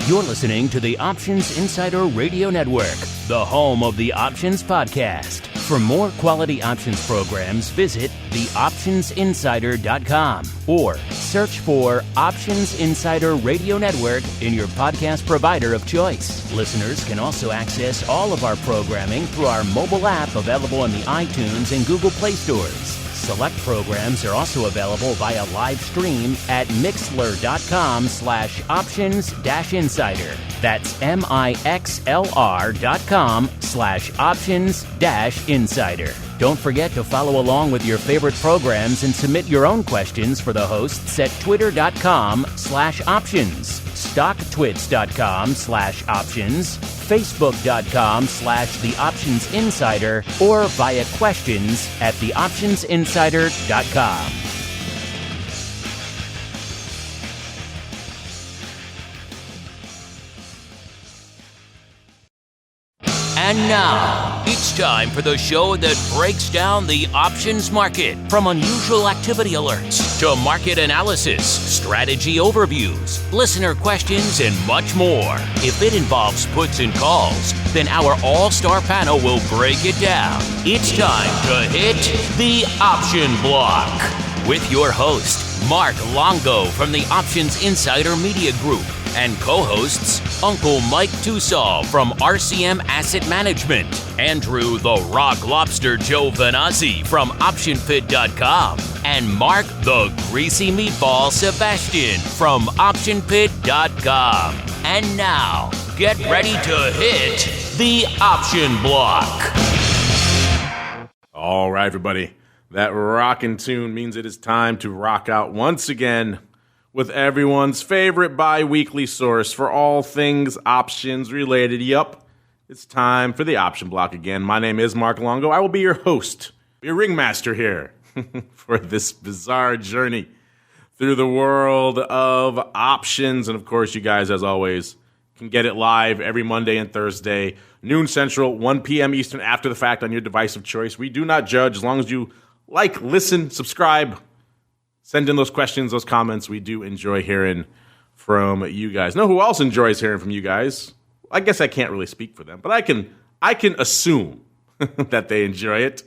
You're listening to the Options Insider Radio Network, the home of the Options Podcast. For more quality options programs, visit theoptionsinsider.com or search for Options Insider Radio Network in your podcast provider of choice. Listeners can also access all of our programming through our mobile app available in the iTunes and Google Play stores. Select programs are also available via live stream at mixlr.com/options-insider. That's mixlr.com/options-insider. Don't forget to follow along with your favorite programs and submit your own questions for the hosts at twitter.com/options, stocktwits.com/options, facebook.com/theoptionsinsider, or via questions at theoptionsinsider.com. And now, it's time for the show that breaks down the options market. From unusual activity alerts to market analysis, strategy overviews, listener questions, and much more. If it involves puts and calls, then our all-star panel will break it down. It's time to hit the option block with your host, Mark Longo from the Options Insider Media Group, and co-hosts Uncle Mike TOSAW from RCM Asset Management, Andrew the Rock Lobster GIOVINAZZI from OptionPit.com, and Mark the Greasy Meatball Sebastian from OptionPit.com. And now, get ready to hit the option block. All right, everybody. That rockin' tune means it is time to rock out once again with everyone's favorite bi-weekly source for all things options related. Yup, it's time for the option block again. My name is Mark Longo. I will be your host, your ringmaster here for this bizarre journey through the world of options. And of course, you guys, as always, can get it live every Monday and Thursday, noon Central, 1 p.m. Eastern, after the fact on your device of choice. We do not judge as long as you like, listen, subscribe, send in those questions, those comments. We do enjoy hearing from you guys. Know who else enjoys hearing from you guys? I guess I can't really speak for them, but I can assume that they enjoy it.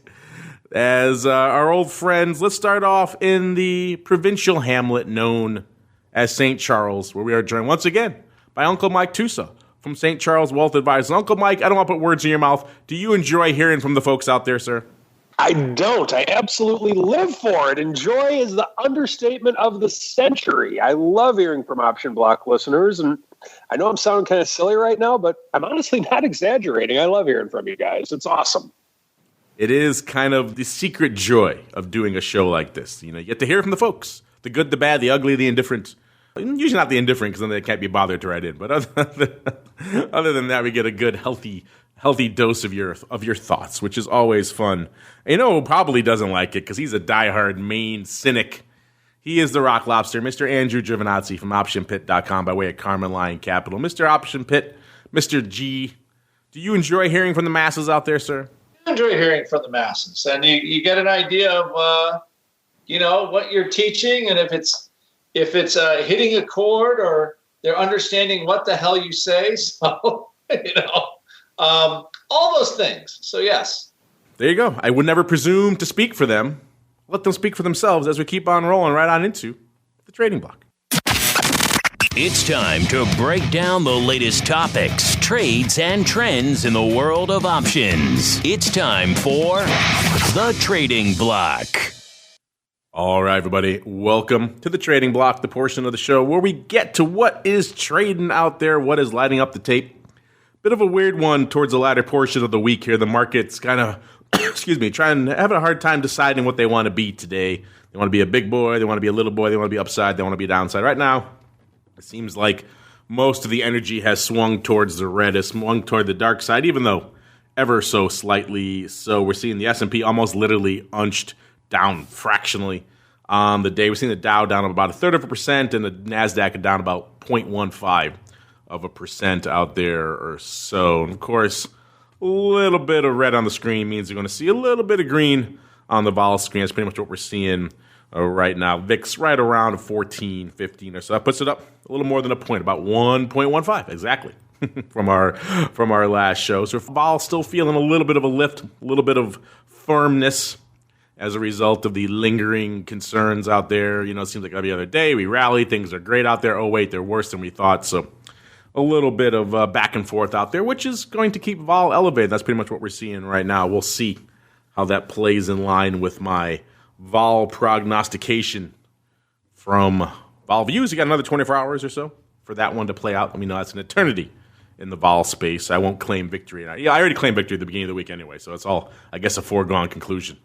As our old friends, let's start off in the provincial hamlet known as St. Charles, where we are joined once again by Uncle Mike TOSAW from St. Charles Wealth Advisors. Uncle Mike, I don't want to put words in your mouth. Do you enjoy hearing from the folks out there, sir? I don't. I absolutely live for it. Enjoy is the understatement of the century. I love hearing from Option Block listeners, and I know I'm sounding kind of silly right now, but I'm honestly not exaggerating. I love hearing from you guys. It's awesome. It is kind of the secret joy of doing a show like this. You know, you get to hear from the folks, the good, the bad, the ugly, the indifferent. Usually not the indifferent, because then they can't be bothered to write in. But other than that, we get a good, healthy dose of your thoughts, which is always fun. And you know who probably doesn't like it, because he's a diehard Maine cynic. He is the Rock Lobster, Mr. Andrew GIOVINAZZI from OptionPit.com by way of Carmen Lion Capital. Mr. Option Pit, Mr. G, do you enjoy hearing from the masses out there, sir? I enjoy hearing from the masses, and you get an idea of what you're teaching, and if it's hitting a chord or they're understanding what the hell you say. So all those things. So yes. There you go. I would never presume to speak for them. Let them speak for themselves as we keep on rolling right on into the trading block. It's time to break down the latest topics, trades, and trends in the world of options. It's time for the trading block. All right, everybody. Welcome to the trading block, the portion of the show where we get to what is trading out there, what is lighting up the tape. Bit of a weird one towards the latter portion of the week here. The market's kind of, having a hard time deciding what they want to be today. They want to be a big boy, they want to be a little boy, they want to be upside, they want to be downside. Right now, it seems like most of the energy has swung towards the red, has swung toward the dark side, even though ever so slightly. So we're seeing the S&P almost literally unched down fractionally on the day. We're seeing the Dow down about 1/3% and the NASDAQ down about 0.15% out there or so. And of course, a little bit of red on the screen means you're going to see a little bit of green on the vol screen. That's pretty much what we're seeing right now. VIX right around 14, 15 or so. That puts it up a little more than a point, about 1.15 exactly from our last show. So vol still feeling a little bit of a lift, a little bit of firmness as a result of the lingering concerns out there. You know, it seems like every other day we rally, things are great out there. Oh, wait, they're worse than we thought. So a little bit of back and forth out there, which is going to keep vol elevated. That's pretty much what we're seeing right now. We'll see how that plays in line with my vol prognostication from Vol Views. You got another 24 hours or so for that one to play out. Let me know that's an eternity in the vol space. I won't claim victory. I already claimed victory at the beginning of the week anyway, so it's all, I guess, a foregone conclusion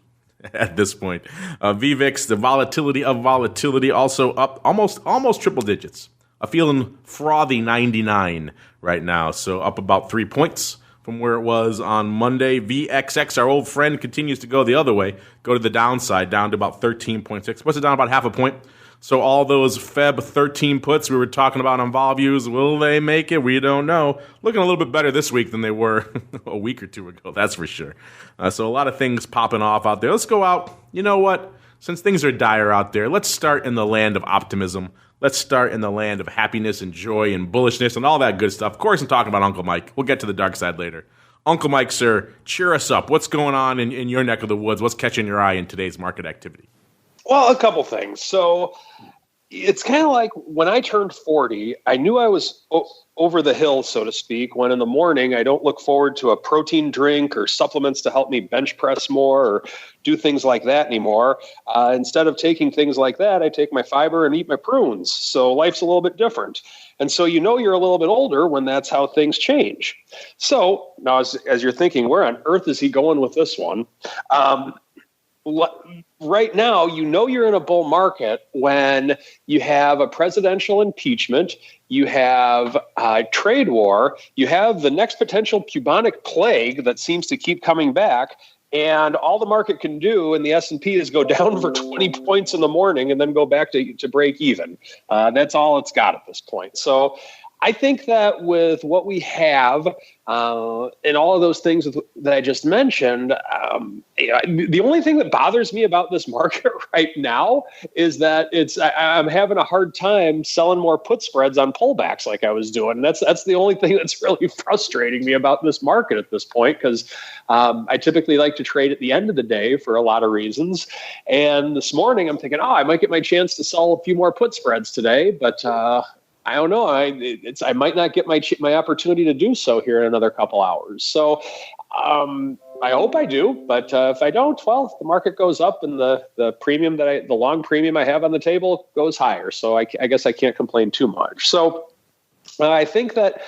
at this point. VVIX, the volatility of volatility, also up almost triple digits. A feeling frothy 99 right now, so up about 3 points from where it was on Monday. VXX, our old friend, continues to go the other way, go to the downside, down to about 13.6. Puts it down about half a point. So all those Feb 13 puts we were talking about on vol views, will they make it? We don't know. Looking a little bit better this week than they were a week or two ago, that's for sure. So a lot of things popping off out there. Let's go out. You know what? Since things are dire out there, let's start in the land of optimism. Let's start in the land of happiness and joy and bullishness and all that good stuff. Of course, I'm talking about Uncle Mike. We'll get to the dark side later. Uncle Mike, sir, cheer us up. What's going on in your neck of the woods? What's catching your eye in today's market activity? Well, a couple things. So it's kind of like when I turned 40, I knew I was over the hill, so to speak, when in the morning I don't look forward to a protein drink or supplements to help me bench press more or do things like that anymore. Instead of taking things like that, I take my fiber and eat my prunes. So life's a little bit different. And so you know you're a little bit older when that's how things change. So now as you're thinking, where on earth is he going with this one? Right now, you know you're in a bull market when you have a presidential impeachment, you have a trade war, you have the next potential bubonic plague that seems to keep coming back, and all the market can do in the S&P is go down for 20 points in the morning and then go back to break even. That's all it's got at this point. So I think that with what we have and all of those things that I just mentioned, the only thing that bothers me about this market right now is that I'm having a hard time selling more put spreads on pullbacks like I was doing. And that's the only thing that's really frustrating me about this market at this point, because I typically like to trade at the end of the day for a lot of reasons. And this morning I'm thinking, I might get my chance to sell a few more put spreads today, but I don't know. I might not get my opportunity to do so here in another couple hours. So I hope I do. But if I don't, well, if the market goes up and the premium the long premium I have on the table goes higher. So I guess I can't complain too much. So I think that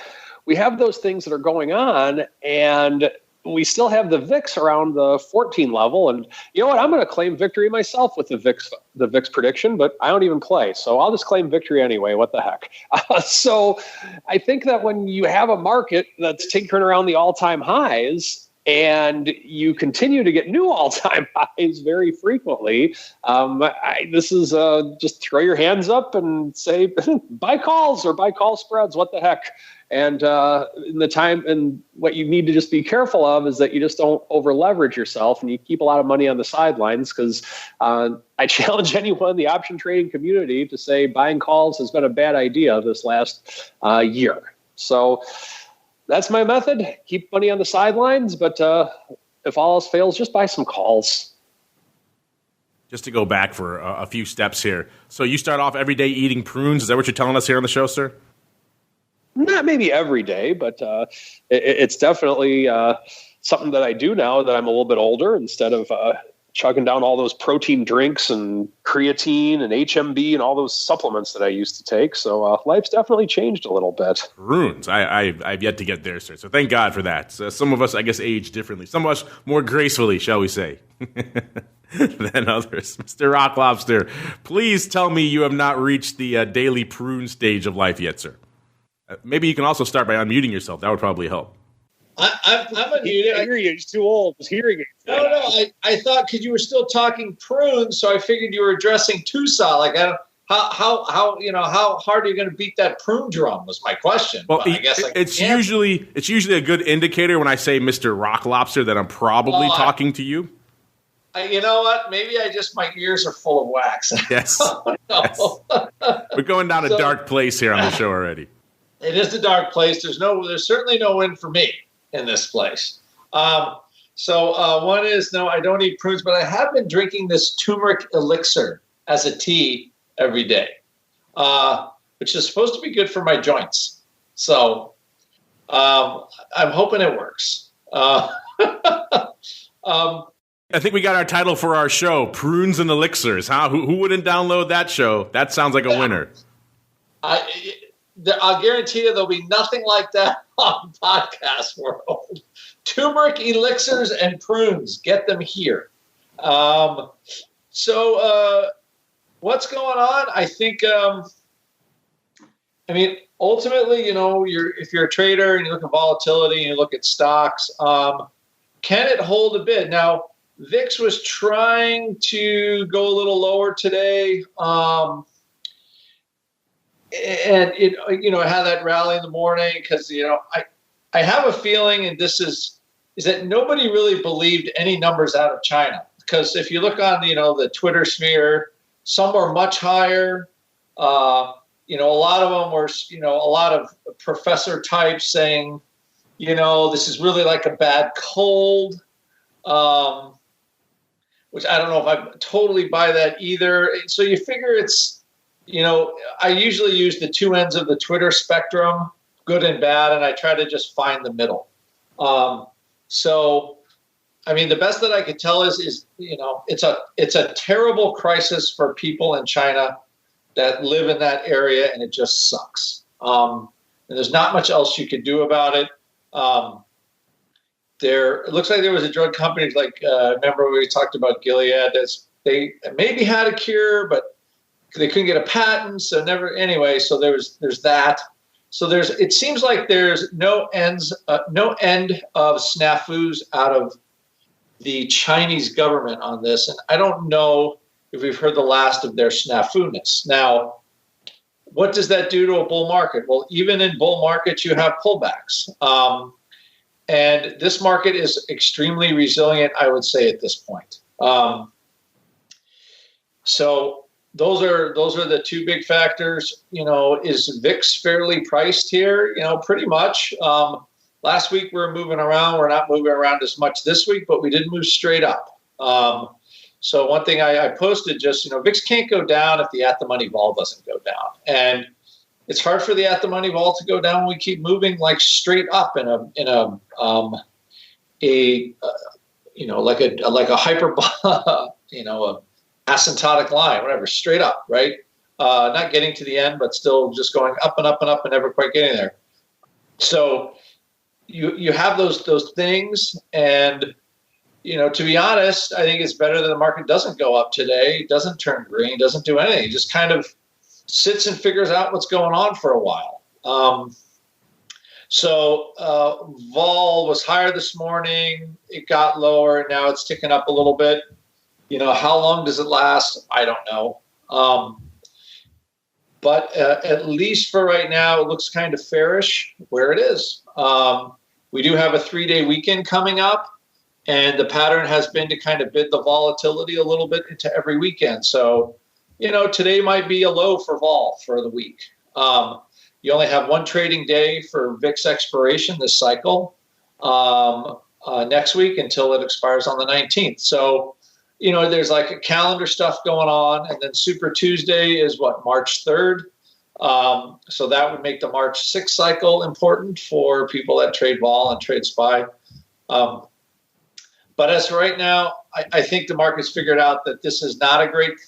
we have those things that are going on, and we still have the VIX around the 14 level. And you know what? I'm going to claim victory myself with the VIX prediction, but I don't even play. So I'll just claim victory anyway. What the heck? So I think that when you have a market that's tinkering around the all-time highs and you continue to get new all-time highs very frequently, this is just throw your hands up and say, buy calls or buy call spreads. What the heck? And in the time, and what you need to just be careful of is that you just don't over leverage yourself and you keep a lot of money on the sidelines, because I challenge anyone in the option trading community to say buying calls has been a bad idea this last year. So that's my method. Keep money on the sidelines, but if all else fails, just buy some calls. Just to go back for a few steps here. So you start off every day eating prunes. Is that what you're telling us here on the show, sir? Not maybe every day, but it's definitely something that I do now that I'm a little bit older, instead of chugging down all those protein drinks and creatine and HMB and all those supplements that I used to take. So life's definitely changed a little bit. Prunes. I've yet to get there, sir. So thank God for that. So some of us, I guess, age differently. Some of us more gracefully, shall we say, than others. Mr. Rock Lobster, please tell me you have not reached the daily prune stage of life yet, sir. Maybe you can also start by unmuting yourself. That would probably help. I'm unmuted. I hear you. He's too old. His hearing aids. No. I thought because you were still talking prunes, so I figured you were addressing TOSAW. Like, how hard are you going to beat that prune drum? Was my question. Well, I guess it's usually a good indicator when I say Mr. Rock Lobster that I'm probably talking to you. You know what? Maybe my ears are full of wax. Yes. No. Yes. We're going down a dark place here on the show already. It is a dark place. There's certainly no win for me in this place. One is, no, I don't eat prunes, but I have been drinking this turmeric elixir as a tea every day, which is supposed to be good for my joints. So I'm hoping it works. I think we got our title for our show, Prunes and Elixirs. Huh? Who wouldn't download that show? That sounds like a winner. I'll guarantee you there'll be nothing like that on podcast world. Turmeric, elixirs, and prunes. Get them here. What's going on? I think, ultimately, if you're a trader and you look at volatility and you look at stocks, can it hold a bid? Now, VIX was trying to go a little lower today. And it had that rally in the morning because, I have a feeling, and this is that nobody really believed any numbers out of China. Because if you look on, the Twitter smear, some were much higher. A lot of them were, a lot of professor types saying, this is really like a bad cold, which I don't know if I totally buy that either. So you figure it's, I usually use the two ends of the Twitter spectrum, good and bad, and I try to just find the middle. The best that I could tell is it's a terrible crisis for people in China that live in that area, and it just sucks. And there's not much else you could do about it. It looks like there was a drug company, remember we talked about Gilead, they maybe had a cure, but they couldn't get a patent, so never. Anyway, so there's that. So it seems like there's no end of snafus out of the Chinese government on this, and I don't know if we've heard the last of their snafu-ness. Now, what does that do to a bull market? Well, even in bull markets, you have pullbacks. And this market is extremely resilient, I would say, at this point. So those are the two big factors. Is VIX fairly priced here? Pretty much. Last week we were moving around. We're not moving around as much this week, but we did move straight up. So one thing I posted just, VIX can't go down if the at-the-money vol doesn't go down. And it's hard for the at-the-money vol to go down when we keep moving straight up in a hyper, a asymptotic line, whatever, straight up, right? Not getting to the end, but still just going up and up and up and never quite getting there. So you have those things, and to be honest, I think it's better that the market doesn't go up today, doesn't turn green, doesn't do anything. It just kind of sits and figures out what's going on for a while. Vol was higher this morning. It got lower. Now it's ticking up a little bit. How long does it last? I don't know. But at least for right now, it looks kind of fairish where it is. We do have a 3-day weekend coming up, and the pattern has been to kind of bid the volatility a little bit into every weekend. So, today might be a low for vol for the week. You only have one trading day for VIX expiration this cycle next week until it expires on the 19th. So, there's like a calendar stuff going on, and then Super Tuesday is March 3rd. So that would make the March 6th cycle important for people that trade vol and trade SPY. But as for right now, I think the market's figured out that this is not a great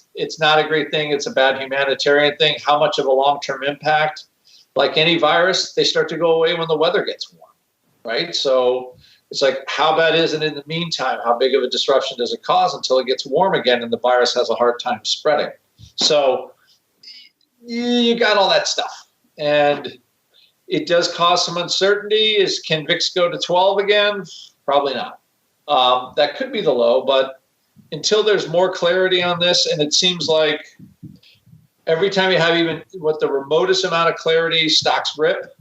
thing. It's a bad humanitarian thing. How much of a long-term impact? Like any virus, they start to go away when the weather gets warm, right? So it's like, how bad is it in the meantime? How big of a disruption does it cause until it gets warm again and the virus has a hard time spreading? So you got all that stuff. And it does cause some uncertainty. Can VIX go to 12 again? Probably not. That could be the low, but until there's more clarity on this, and it seems like every time you have even with the remotest amount of clarity, stocks rip.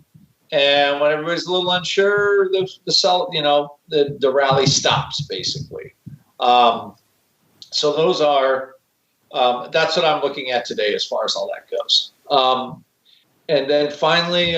And when everybody's a little unsure, the rally stops basically. So those are, that's what I'm looking at today as far as all that goes. And then finally,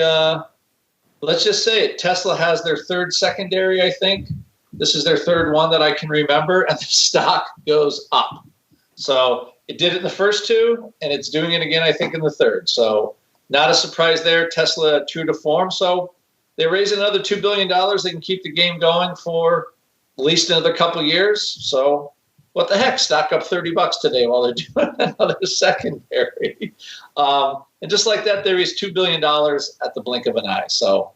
let's just say it. Tesla has their third secondary, I think. This is their third one that I can remember, and the stock goes up. So it did it in the first two, and it's doing it again, I think, in the third. So not a surprise there. Tesla true to form. So they raise another $2 billion. They can keep the game going for at least another couple of years. So what the heck? Stock up $30 today while they're doing another secondary. And just like that, they raised $2 billion at the blink of an eye. So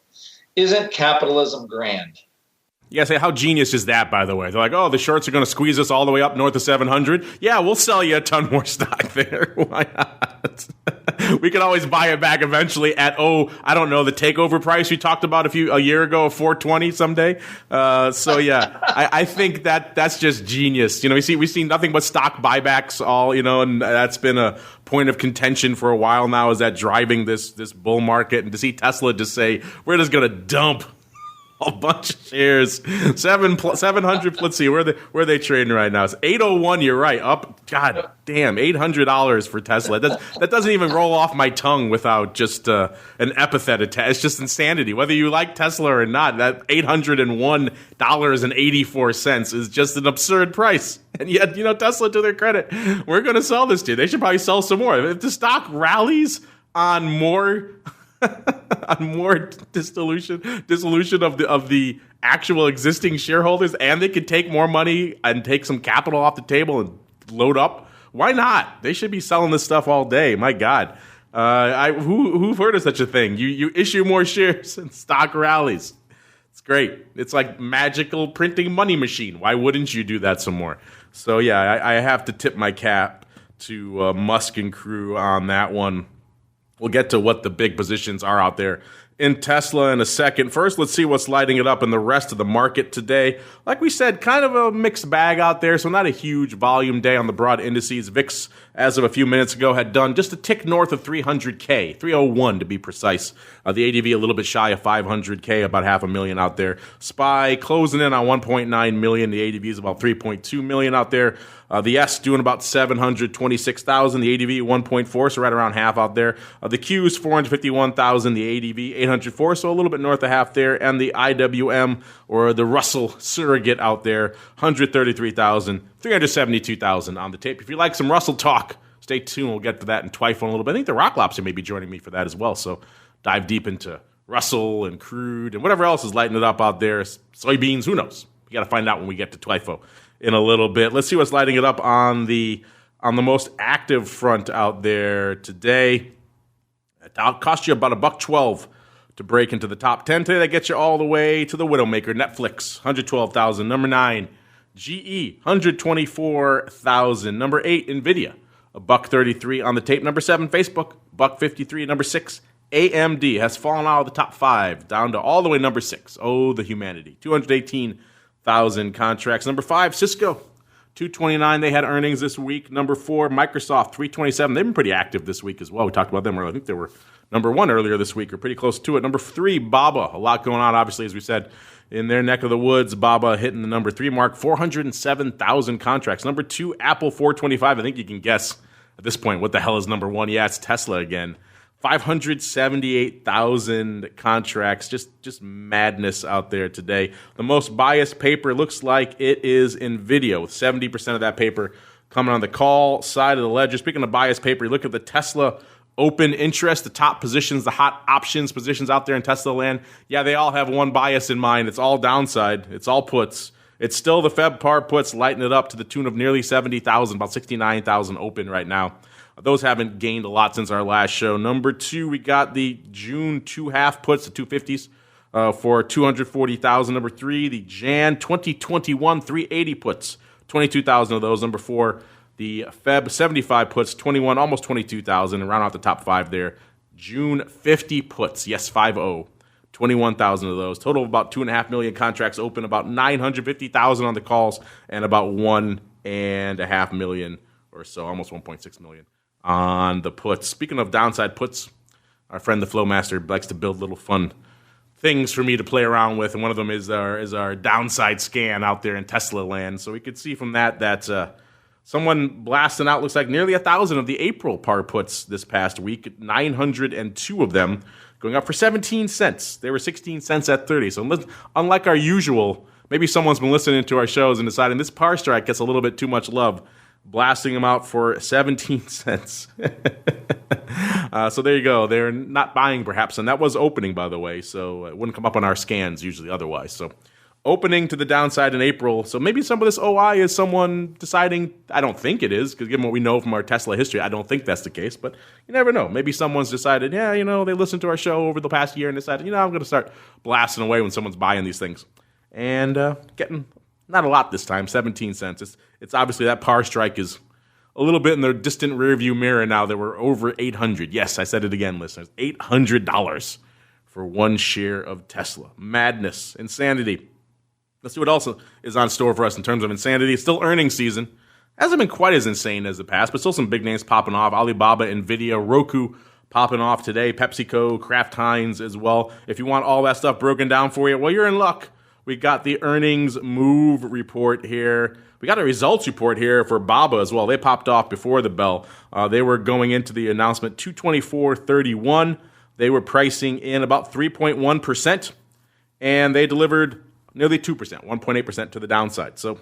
isn't capitalism grand? Yeah, say, how genius is that, by the way? They're like, oh, the shorts are going to squeeze us all the way up north of 700. Yeah, we'll sell you a ton more stock there. Why not? We can always buy it back eventually at, I don't know, the takeover price we talked about a year ago of 420 someday. So yeah, I think that's just genius. You know, we see nothing but stock buybacks and that's been a point of contention for a while now. Is that driving this bull market? And to see Tesla just say, we're just going to dump a bunch of shares, 700. Let's see, where are they trading right now? It's 801. You're right, up. God damn, $800 for Tesla. That doesn't even roll off my tongue without just an epithet attached. It's just insanity. Whether you like Tesla or not, that $801.84 is just an absurd price. And yet, Tesla, to their credit, we're going to sell this to you. They should probably sell some more. If the stock rallies on more dissolution of the actual existing shareholders, and they could take more money and take some capital off the table and load up, why not? They should be selling this stuff all day. My God, who've heard of such a thing? You issue more shares and stock rallies. It's great. It's like magical printing money machine. Why wouldn't you do that some more? So yeah, I have to tip my cap to Musk and crew on that one. We'll get to what the big positions are out there in Tesla in a second. First, let's see what's lighting it up in the rest of the market today. Like we said, kind of a mixed bag out there, so not a huge volume day on the broad indices. VIX, as of a few minutes ago, had done just a tick north of 300K, 301 to be precise. The ADV a little bit shy of 500K, about 500,000 out there. SPY closing in on 1.9 million. The ADV is about 3.2 million out there. The S doing about 726,000. The ADV 1.4, so right around half out there. The Q's 451,000. The ADV 804, so a little bit north of half there. And the IWM, or the Russell surrogate out there, 133,000, 372,000 on the tape. If you like some Russell talk, stay tuned. We'll get to that in Twyfo in a little bit. I think the Rock Lobster may be joining me for that as well. So dive deep into Russell and crude and whatever else is lighting it up out there. Soybeans, who knows? We got to find out when we get to Twyfo in a little bit. Let's see what's lighting it up on the most active front out there today. It'll cost you about $1.12 to break into the top 10 today. That gets you all the way to the Widowmaker, Netflix, 112,000. Number 9, GE, 124,000. Number 8, Nvidia, $1.33 on the tape. Number 7, Facebook, $1.53. Number 6, AMD has fallen out of the top 5 down to all the way number 6. Oh, the humanity, 218,000 contracts. Number 5, Cisco, 229. They had earnings this week. Number 4, Microsoft, 327. They've been pretty active this week as well. We talked about them earlier. I think they were number 1 earlier this week, or pretty close to it. Number 3, Baba. A lot going on, obviously, as we said, in their neck of the woods. Baba hitting the number 3 mark, 407,000 contracts. Number 2, Apple, 425. I think you can guess at this point what the hell is number 1. Yeah, it's Tesla again. 578,000 contracts. Just madness out there today. The most biased paper looks like it is NVIDIA, with 70% of that paper coming on the call side of the ledger. Speaking of biased paper, you look at the Tesla open interest, the top positions, the hot options positions out there in Tesla land. Yeah, they all have one bias in mind. It's all downside. It's all puts. It's still the Feb par puts lighting it up to the tune of nearly 70,000, about 69,000 open right now. Those haven't gained a lot since our last show. Number 2, we got the June 2.5 puts, the 250s, for 240,000. Number 3, the Jan 2021 380 puts, 22,000 of those. Number 4, the Feb 75 puts, 21, almost 22,000, and round out the top 5 there. June 50 puts, yes, 50, 21,000 of those. Total of about 2.5 million contracts open, about 950,000 on the calls, and about 1.5 million or so, almost 1.6 million on the puts. Speaking of downside puts, our friend the Flowmaster likes to build little fun things for me to play around with, and one of them is our downside scan out there in Tesla land. So we could see from that Someone blasting out, looks like nearly 1,000 of the April par puts this past week, 902 of them going up for 17 cents. They were 16 cents at 30. So unlike our usual, maybe someone's been listening to our shows and deciding this par strike gets a little bit too much love, blasting them out for 17 cents. So there you go. They're not buying perhaps, and that was opening, by the way, so it wouldn't come up on our scans usually otherwise. So opening to the downside in April. So maybe some of this OI is someone deciding, I don't think it is, because given what we know from our Tesla history, I don't think that's the case, but you never know. Maybe someone's decided, they listened to our show over the past year and decided, I'm going to start blasting away when someone's buying these things. And getting not a lot this time, 17 cents. It's obviously that par strike is a little bit in the distant rearview mirror now that we're over 800. Yes, I said it again, listeners. $800 for one share of Tesla. Madness, insanity. Let's see what else is on store for us in terms of insanity. It's still earnings season. Hasn't been quite as insane as the past, but still some big names popping off. Alibaba, Nvidia, Roku popping off today. PepsiCo, Kraft Heinz as well. If you want all that stuff broken down for you, well, you're in luck. We got the earnings move report here. We got a results report here for Baba as well. They popped off before the bell. They were going into the announcement 224.31. They were pricing in about 3.1%, and they delivered nearly 2%, 1.8% to the downside. So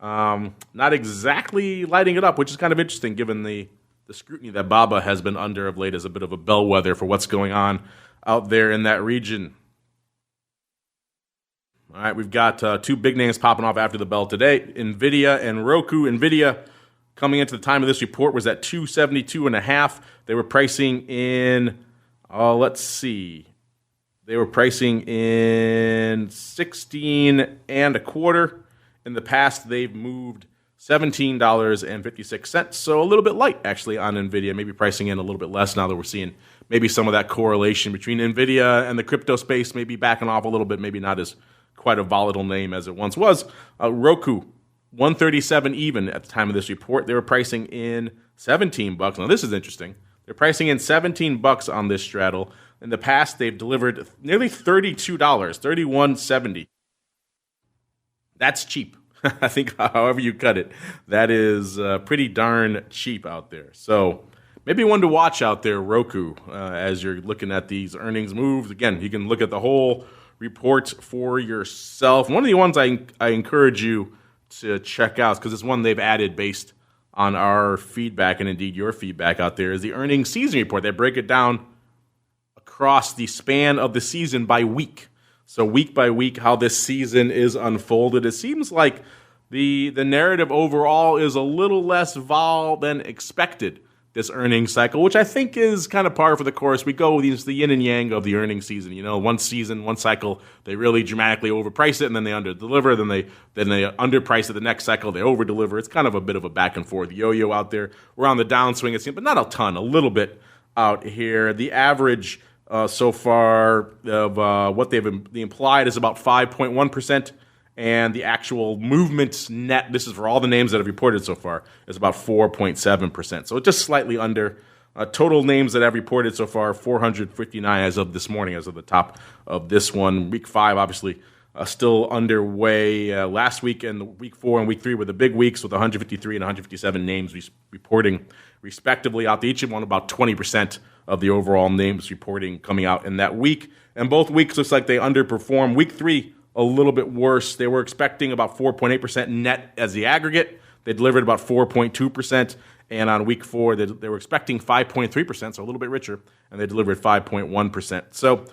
not exactly lighting it up, which is kind of interesting given the scrutiny that Baba has been under of late as a bit of a bellwether for what's going on out there in that region. All right, we've got two big names popping off after the bell today, NVIDIA and Roku. NVIDIA, coming into the time of this report, was at 272.5. They were pricing in, let's see. They were pricing in 16.25. In the past, they've moved $17.56. So a little bit light, actually, on NVIDIA. Maybe pricing in a little bit less now that we're seeing maybe some of that correlation between NVIDIA and the crypto space, maybe backing off a little bit, maybe not as quite a volatile name as it once was. Roku, 137 even at the time of this report. They were pricing in $17. Now, this is interesting. They're pricing in $17 on this straddle. In the past, they've delivered nearly $32, $31.70. That's cheap. I think however you cut it, that is pretty darn cheap out there. So maybe one to watch out there, Roku, as you're looking at these earnings moves. Again, you can look at the whole report for yourself. One of the ones I encourage you to check out, because it's one they've added based on our feedback and indeed your feedback out there, is the earnings season report. They break it down across the span of the season by week. So week by week, how this season is unfolded. It seems like the narrative overall is a little less vol than expected this earnings cycle, which I think is kind of par for the course. We go with the yin and yang of the earnings season. One season, one cycle, they really dramatically overprice it, and then they underdeliver. Then they underprice it the next cycle. They overdeliver. It's kind of a bit of a back and forth yo-yo out there. We're on the downswing, it seems, but not a ton. A little bit out here. The average so far of what the implied is about 5.1%. And the actual movement net, this is for all the names that have reported so far, is about 4.7%. So just slightly under. Total names that have reported so far, 459 as of this morning, as of the top of this one. Week 5, obviously, still underway. Last week and week 4 and week 3 were the big weeks with 153 and 157 names reporting respectively out to each one, about 20% of the overall names reporting coming out in that week. And both weeks looks like they underperformed. Week 3, a little bit worse. They were expecting about 4.8% net as the aggregate. They delivered about 4.2%. And on week 4, they were expecting 5.3%, so a little bit richer, and they delivered 5.1%. So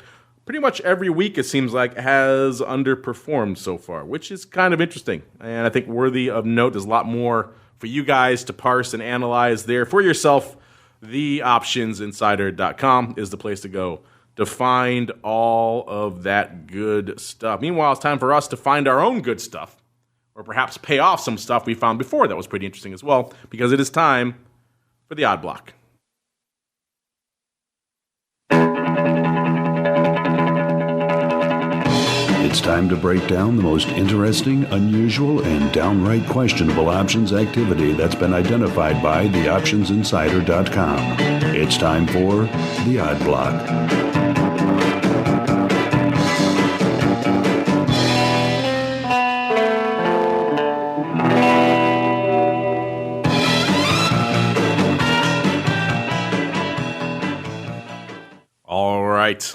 pretty much every week, it seems like, has underperformed so far, which is kind of interesting. And I think worthy of note. There's a lot more for you guys to parse and analyze there for yourself. TheOptionsInsider.com is the place to go to find all of that good stuff. Meanwhile, it's time for us to find our own good stuff, or perhaps pay off some stuff we found before that was pretty interesting as well, because it is time for the Odd Block. It's time to break down the most interesting, unusual, and downright questionable options activity that's been identified by TheOptionsInsider.com. It's time for the Odd Block. right.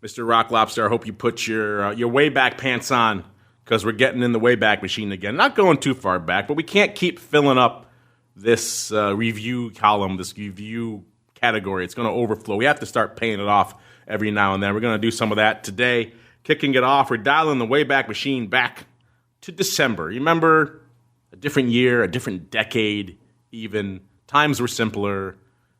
Mr. Rock Lobster, I hope you put your Wayback Pants on, because we're getting in the Wayback Machine again. Not going too far back, but we can't keep filling up this review column, this review category. It's going to overflow. We have to start paying it off every now and then. We're going to do some of that today. Kicking it off, we're dialing the Wayback Machine back to December. You remember, a different year, a different decade even. Times were simpler.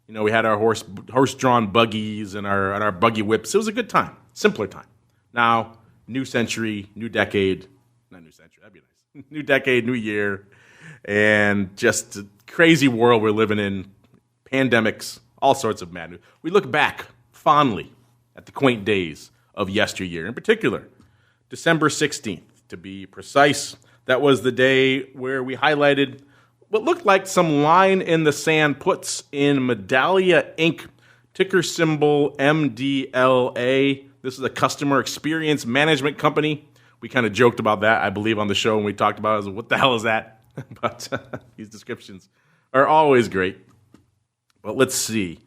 You know, we had our horse-drawn buggies and our buggy whips. It was a good time, simpler time. Now, new century, new decade. Not new century, that'd be nice. New decade, new year, and just a crazy world we're living in. Pandemics, all sorts of madness. We look back fondly at the quaint days of yesteryear. In particular, December 16th, to be precise. That was the day where we highlighted what looked like some line in the sand puts in Medallia Inc., ticker symbol MDLA. This is a customer experience management company. We kind of joked about that, I believe, on the show when we talked about it. I was like, what the hell is that? But these descriptions are always great. But let's see.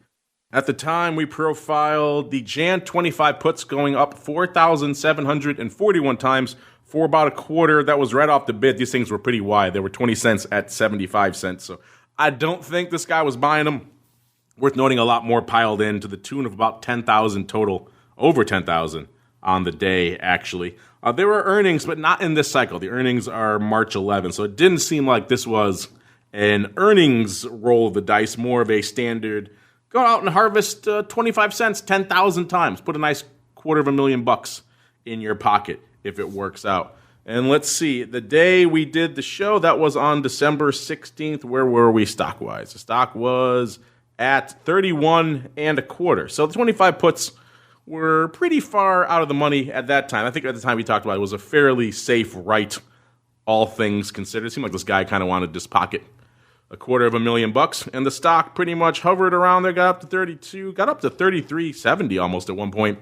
At the time, we profiled the Jan 25 puts going up 4,741 times for about a quarter. That was right off the bid. These things were pretty wide. They were 20 cents at 75 cents. So I don't think this guy was buying them. Worth noting, a lot more piled in to the tune of about 10,000 total, over 10,000 on the day, actually. There were earnings, but not in this cycle. The earnings are March 11th, so it didn't seem like this was an earnings roll of the dice, more of a standard go out and harvest 25 cents 10,000 times. Put a nice $250,000 in your pocket if it works out. And let's see, the day we did the show, that was on December 16th. Where were we stock-wise? The stock was at 31 1/4. So the 25 puts were pretty far out of the money at that time. I think at the time we talked about it was a fairly safe right, all things considered. It seemed like this guy kind of wanted to just pocket $250,000, and the stock pretty much hovered around there, got up to 32, got up to 33.70 almost at one point.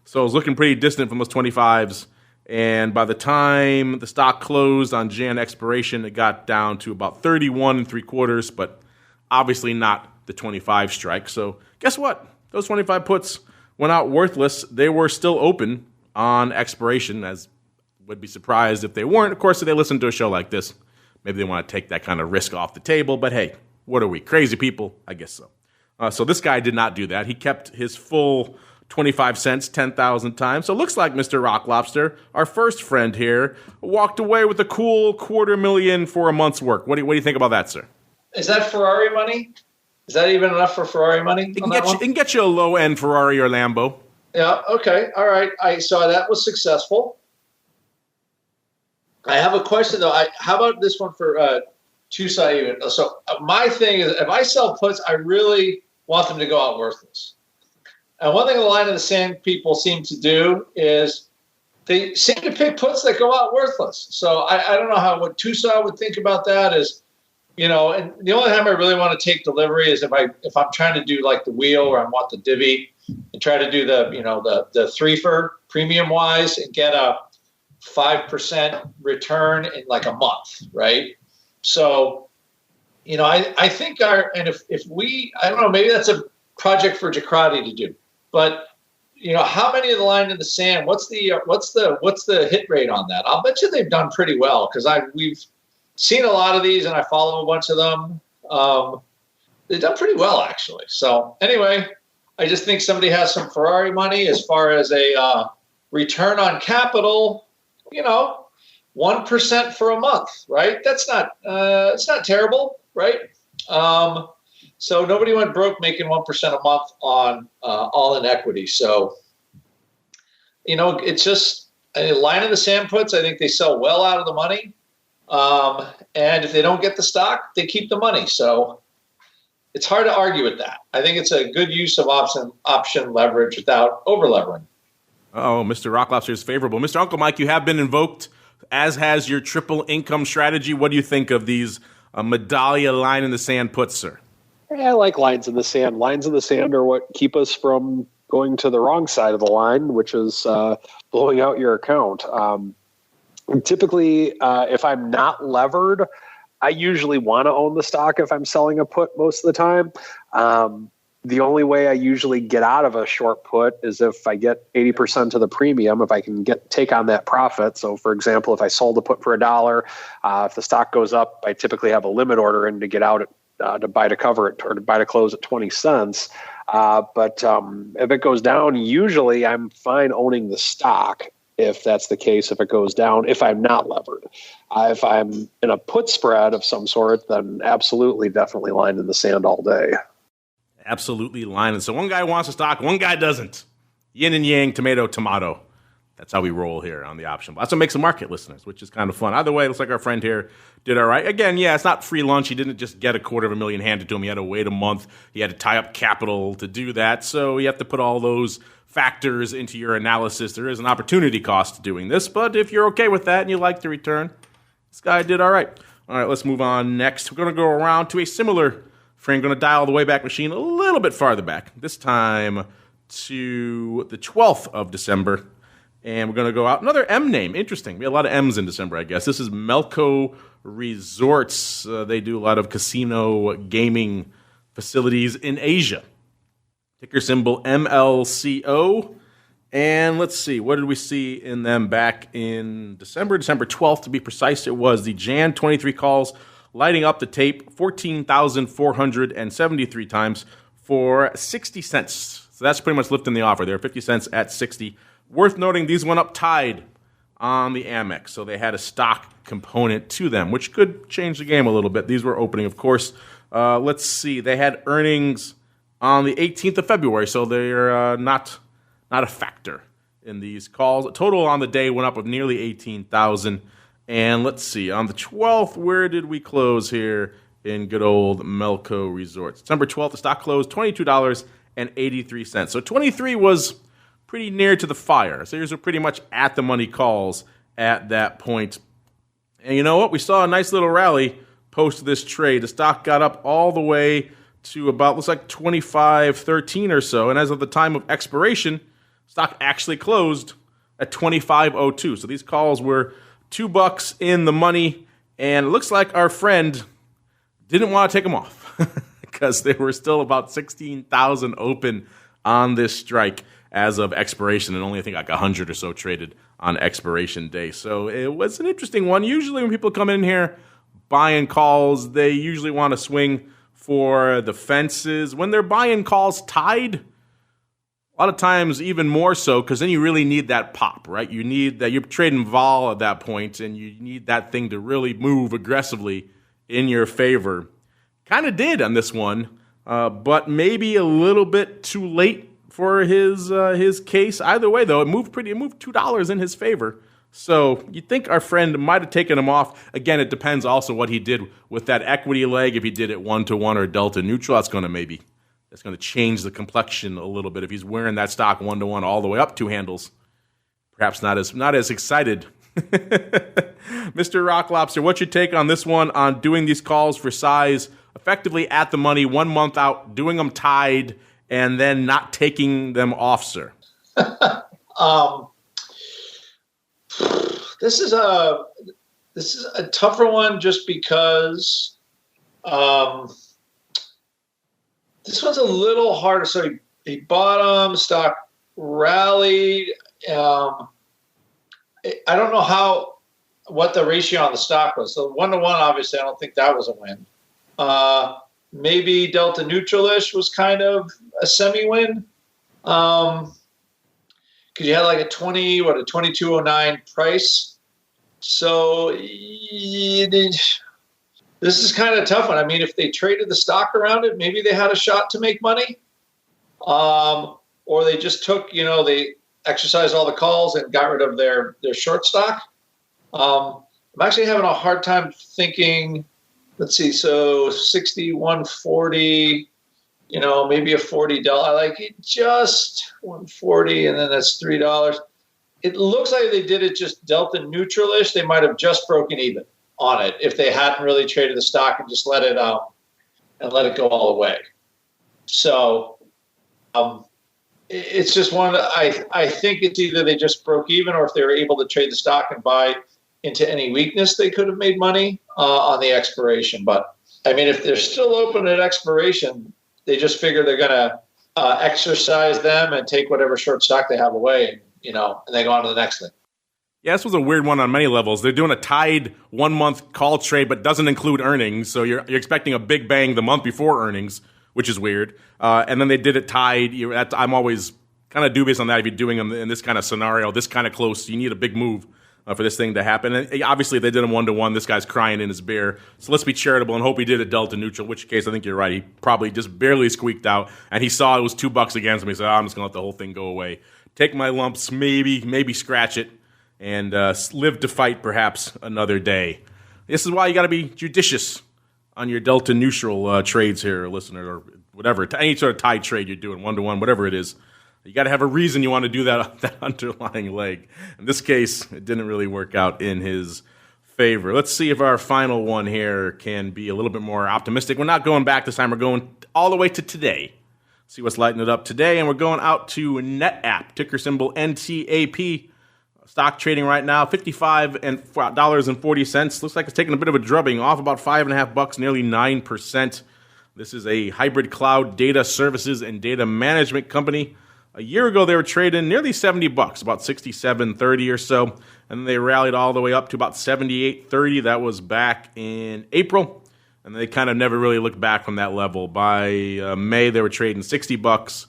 So it was looking pretty distant from those 25s, and by the time the stock closed on Jan expiration, it got down to about 31 3/4, but obviously not the 25 strike. So guess what? Those 25 puts went out worthless. They were still open on expiration, as would be surprised if they weren't. Of course, if they listen to a show like this, maybe they want to take that kind of risk off the table. But hey, what are we, crazy people? I guess so. So this guy did not do that. He kept his full 25 cents 10,000 times. So it looks like Mr. Rock Lobster, our first friend here, walked away with a cool $250,000 for a month's work. What do you think about that, sir? Is that Ferrari money? Is that even enough for Ferrari money? It can get you a low-end Ferrari or Lambo. Yeah, okay, all right. I saw that was successful. I have a question, though. How about this one for TOSAW even? So my thing is, if I sell puts, I really want them to go out worthless. And one thing the line in the sand people seem to do is they seem to pick puts that go out worthless. So I don't know what TOSAW would think about that is, you know, and the only time I really want to take delivery is if I'm trying to do like the wheel or I want the divvy and try to do the threefer premium wise and get a 5% return in like a month, right? So, you know, I think if we, I don't know, maybe that's a project for Jacrati to do, but you know, how many of the line in the sand? What's the hit rate on that? I'll bet you they've done pretty well because we've seen a lot of these and I follow a bunch of them. They've done pretty well actually. So anyway, I just think somebody has some Ferrari money as far as a return on capital. You know, 1% for a month, right? That's not it's not terrible, right? So nobody went broke making 1% a month on all in equity. So, you know, it's just a line in the sand puts. I think they sell well out of the money. And if they don't get the stock, they keep the money. So it's hard to argue with that. I think it's a good use of option leverage without over-levering. Oh, Mr. Rock Lobster is favorable. Mr. Uncle Mike, you have been invoked, as has your triple income strategy. What do you think of these Medallia line in the sand puts, sir? I like lines in the sand. Lines in the sand are what keep us from going to the wrong side of the line, which is blowing out your account. Typically, if I'm not levered, I usually want to own the stock if I'm selling a put most of the time. The only way I usually get out of a short put is if I get 80% of the premium, if I can take on that profit. So for example, if I sold a put for $1, if the stock goes up, I typically have a limit order in to get out to buy to cover it or to buy to close at 20 cents. But if it goes down, usually I'm fine owning the stock. If that's the case, if it goes down, if I'm not levered. If I'm in a put spread of some sort, then absolutely, definitely line in the sand all day. Absolutely line. So one guy wants a stock, one guy doesn't. Yin and yang, tomato, tomato. That's how we roll here on the option. That's what makes a market, listeners, which is kind of fun. Either way, it looks like our friend here did all right. Again, yeah, it's not free lunch. He didn't just get $250,000 handed to him. He had to wait a month. He had to tie up capital to do that. So you have to put all those factors into your analysis. There is an opportunity cost to doing this, but if you're okay with that and you like the return, this guy did all right. All right, let's move on next. We're going to go around to a similar frame. Going to dial the Wayback Machine a little bit farther back, this time to the 12th of December. And we're going to go out. Another M name. Interesting. We had a lot of M's in December, I guess. This is MLCO Resorts. They do a lot of casino gaming facilities in Asia. Ticker symbol MLCO. And let's see. What did we see in them back in December 12th to be precise? It was the Jan 23 calls lighting up the tape 14,473 times for 60 cents. So that's pretty much lifting the offer there. 50 cents at 60. Worth noting, these went up tied on the Amex, so they had a stock component to them, which could change the game a little bit. These were opening, of course. Let's see. They had earnings on the 18th of February, so they're not a factor in these calls. Total on the day went up of nearly 18,000. And let's see. On the 12th, where did we close here in good old MLCO Resorts? December 12th, the stock closed $22.83. So 23 was pretty near to the fire. So these are pretty much at the money calls at that point. And you know what? We saw a nice little rally post this trade. The stock got up all the way to about, looks like 25.13 or so. And as of the time of expiration, stock actually closed at 25.02. So these calls were $2 in the money. And it looks like our friend didn't want to take them off because there were still about 16,000 open on this strike as of expiration, and only I think like 100 or so traded on expiration day. So it was an interesting one. Usually when people come in here buying calls, they usually want to swing for the fences. When they're buying calls tied, a lot of times even more so, because then you really need that pop, right? You need that. You're trading vol at that point, and you need that thing to really move aggressively in your favor. Kind of did on this one, but maybe a little bit too late for his case. Either way, though, it moved $2 in his favor. So you'd think our friend might have taken him off. Again, it depends also what he did with that equity leg. If he did it 1-to-1 or delta neutral, that's going to change the complexion a little bit. If he's wearing that stock 1-to-1 all the way up two handles, perhaps not as excited. Mr. Rock Lobster, what's your take on this one, on doing these calls for size effectively at the money 1 month out, doing them tied, and then not taking them off, sir? This is a tougher one just because this one's a little harder. So he bought them, stock rallied. I don't know what the ratio on the stock was. So 1-to-1, obviously, I don't think that was a win. Maybe delta neutral-ish was kind of a semi-win. Because you had like a 22.09 price. So this is kind of a tough one. I mean, if they traded the stock around it, maybe they had a shot to make money. Or they just took, they exercised all the calls and got rid of their short stock. I'm actually having a hard time thinking. Let's see. So 61.40, maybe a $40. I like it, just 140, and then that's $3. It looks like they did it just delta neutral-ish. They might have just broken even on it if they hadn't really traded the stock and just let it go all the way. So it's just one that I think it's either they just broke even, or if they were able to trade the stock and buy into any weakness, they could have made money on the expiration. But I mean, if they're still open at expiration, they just figure they're going to exercise them and take whatever short stock they have away, and they go on to the next thing. Yeah, this was a weird one on many levels. They're doing a tied 1 month call trade, but doesn't include earnings. So you're expecting a big bang the month before earnings, which is weird. And then they did it tied. I'm always kind of dubious on that if you're doing them in this kind of scenario, this kind of close. You need a big move for this thing to happen. And obviously, if they did them 1-to-1, this guy's crying in his beer. So let's be charitable and hope he did a delta neutral, in which case I think you're right. He probably just barely squeaked out, and he saw it was $2 against him. He said, I'm just going to let the whole thing go away. Take my lumps, maybe scratch it, and live to fight perhaps another day. This is why you got to be judicious on your delta neutral trades here, listener, or whatever. Any sort of tie trade you're doing, 1-to-1, whatever it is. You got to have a reason you want to do that underlying leg. In this case, it didn't really work out in his favor. Let's see if our final one here can be a little bit more optimistic. We're not going back this time. We're going all the way to today. See what's lighting it up today. And we're going out to NetApp, ticker symbol NTAP. Stock trading right now, $55.40. Looks like it's taking a bit of a drubbing, off about $5.50, nearly 9%. This is a hybrid cloud data services and data management company. A year ago, they were trading nearly $70, about $67.30 or so, and they rallied all the way up to about $78.30. That was back in April, and they kind of never really looked back from that level. By May, they were trading $60,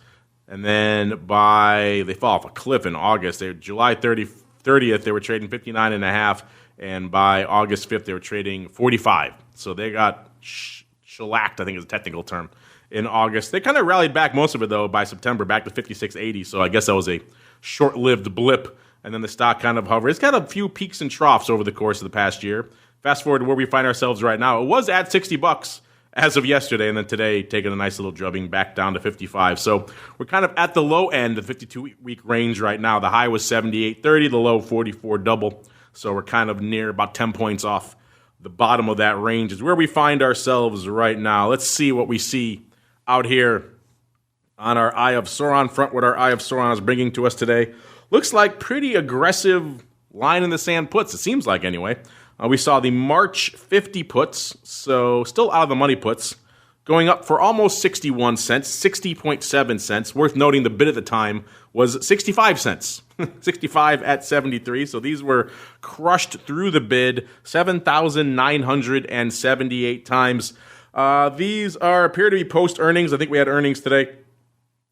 and then they fall off a cliff in August. July 30th, they were trading $59.50, and by August 5th, they were trading $45. So they got shellacked, I think is a technical term, in August. They kind of rallied back most of it, though, by September, back to $56.80. So I guess that was a short-lived blip, and then the stock kind of hovered. It's got a few peaks and troughs over the course of the past year. Fast forward to where we find ourselves right now. It was at $60 as of yesterday, and then today taking a nice little drubbing back down to $55. So we're kind of at the low end of the 52-week range right now. The high was $78.30, the low $44 double. So we're kind of near about 10 points off the bottom of that range is where we find ourselves right now. Let's see what we see out here on our Eye of Sauron front, what our Eye of Sauron is bringing to us today. Looks like pretty aggressive line in the sand puts, it seems like anyway. We saw the March 50 puts, so still out of the money puts, going up for almost 61 cents, 60.7 cents. Worth noting the bid at the time was 65 cents, 65 at 73. So these were crushed through the bid 7,978 times. These appear to be post-earnings. I think we had earnings today.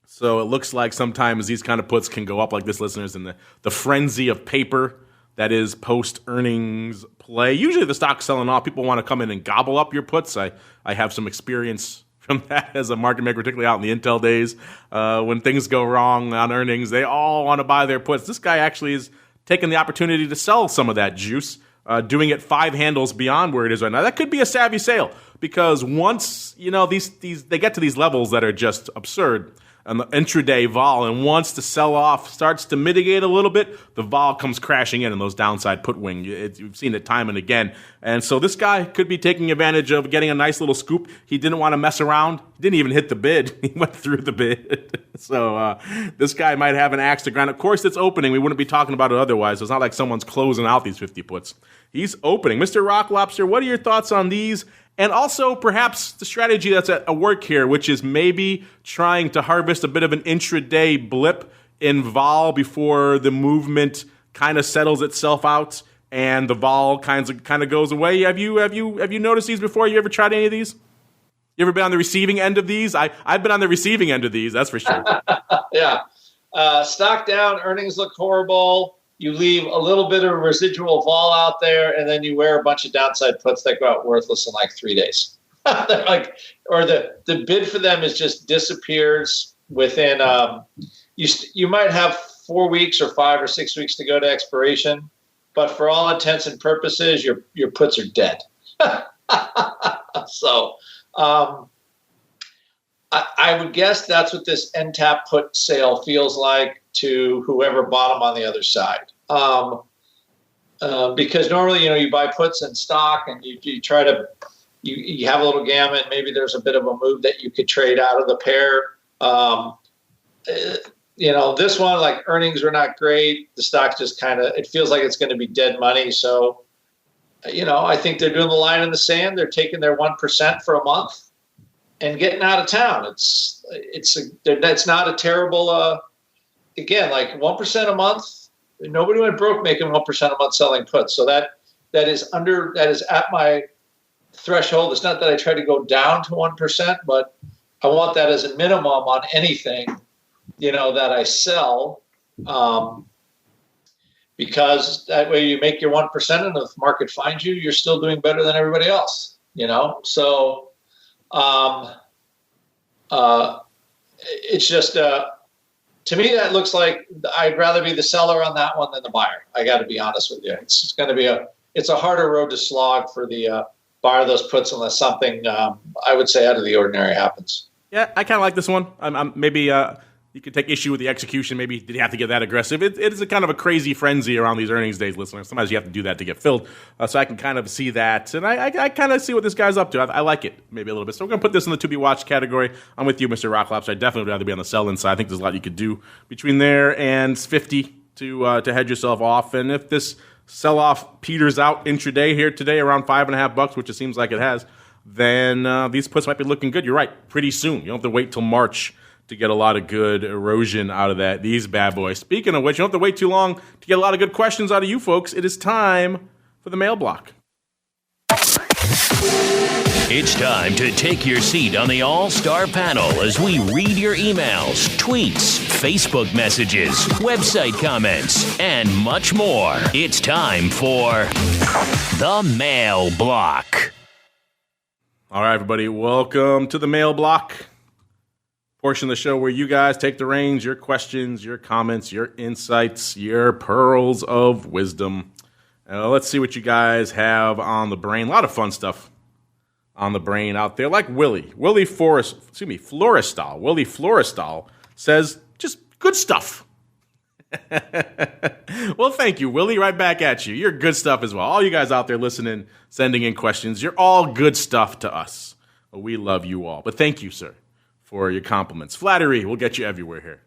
So it looks like sometimes these kind of puts can go up like this, listeners, in the frenzy of paper that is post-earnings play. Usually the stock's selling off. People want to come in and gobble up your puts. I have some experience from that as a market maker, particularly out in the Intel days. When things go wrong on earnings, they all want to buy their puts. This guy actually is taking the opportunity to sell some of that juice, doing it 5 handles beyond where it is right now. That could be a savvy sale because once, they get to these levels that are just absurd on the intraday vol, and once the sell-off starts to mitigate a little bit, the vol comes crashing in those downside put wing. You've seen it time and again. And so this guy could be taking advantage of getting a nice little scoop. He didn't want to mess around. He didn't even hit the bid. He went through the bid. So this guy might have an axe to grind. Of course, it's opening. We wouldn't be talking about it otherwise. It's not like someone's closing out these 50 puts. He's opening. Mr. Rock Lobster, what are your thoughts on these? And also, perhaps, the strategy that's at work here, which is maybe trying to harvest a bit of an intraday blip in vol before the movement kind of settles itself out and the vol kind of goes away. Have you noticed these before? You ever tried any of these? You ever been on the receiving end of these? I've been on the receiving end of these, that's for sure. Yeah. Stock down, earnings look horrible. You leave a little bit of residual vol out there, and then you wear a bunch of downside puts that go out worthless in like 3 days. Or the bid for them is just disappears within. You might have 4 weeks or 5 or 6 weeks to go to expiration, but for all intents and purposes, your puts are dead. So I would guess that's what this NTAP put sale feels like to whoever bought them on the other side. Because normally, you buy puts in stock and you try to, you have a little gamut. Maybe there's a bit of a move that you could trade out of the pair. This one, like earnings were not great. The stock's just it feels like it's going to be dead money. So, I think they're doing the line in the sand. They're taking their 1% for a month. getting out of town. That's not a terrible. Again, like 1% a month. Nobody went broke making 1% a month selling puts. So that is at my threshold. It's not that I try to go down to 1%, but I want that as a minimum on anything, that I sell, because that way you make your 1%, and if the market finds you, you're still doing better than everybody else. So it's just. To me, that looks like I'd rather be the seller on that one than the buyer. I got to be honest with you. It's going to be it's a harder road to slog for the buyer of those puts unless something, I would say, out of the ordinary happens. Yeah, I kind of like this one. Maybe you could take issue with the execution. Maybe did you have to get that aggressive? It is a kind of a crazy frenzy around these earnings days, listeners. Sometimes you have to do that to get filled. So I can kind of see that. And I kind of see what this guy's up to. I like it maybe a little bit. So we're going to put this in the to-be-watched category. I'm with you, Mr. Rocklops. I definitely would rather be on the sell-in side. I think there's a lot you could do between there and 50 to hedge yourself off. And if this sell-off peters out intraday here today around $5.50, which it seems like it has, then these puts might be looking good. You're right. Pretty soon. You don't have to wait till March to get a lot of good erosion out of these bad boys. Speaking of which, you don't have to wait too long to get a lot of good questions out of you folks. It is time for the mail block. It's time to take your seat on the All-Star panel as we read your emails, tweets, Facebook messages, website comments, and much more. It's time for the mail block. All right, everybody, welcome to the mail block. Portion of the show where you guys take the reins, your questions, your comments, your insights, your pearls of wisdom. Let's see what you guys have on the brain. A lot of fun stuff on the brain out there. Like Willie Florestal. Willie Florestal says, just good stuff. Well, thank you, Willie. Right back at you. You're good stuff as well. All you guys out there listening, sending in questions, you're all good stuff to us. We love you all. But thank you, sir, for your compliments. Flattery will get you everywhere here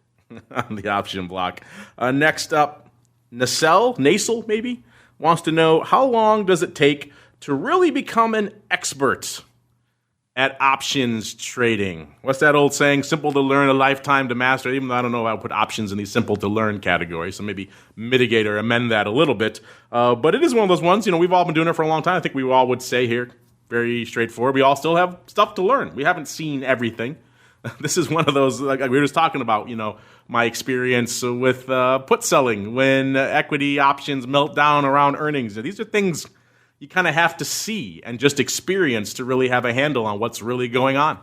on the option block. Next up, NACEL maybe, wants to know, how long does it take to really become an expert at options trading? What's that old saying? Simple to learn, a lifetime to master. Even though I don't know if I would put options in the simple to learn category, so maybe mitigate or amend that a little bit. But it is one of those ones, we've all been doing it for a long time. I think we all would say here, very straightforward, we all still have stuff to learn. We haven't seen everything. This is one of those, like we were just talking about, my experience with put selling when equity options melt down around earnings. These are things you kind of have to see and just experience to really have a handle on what's really going on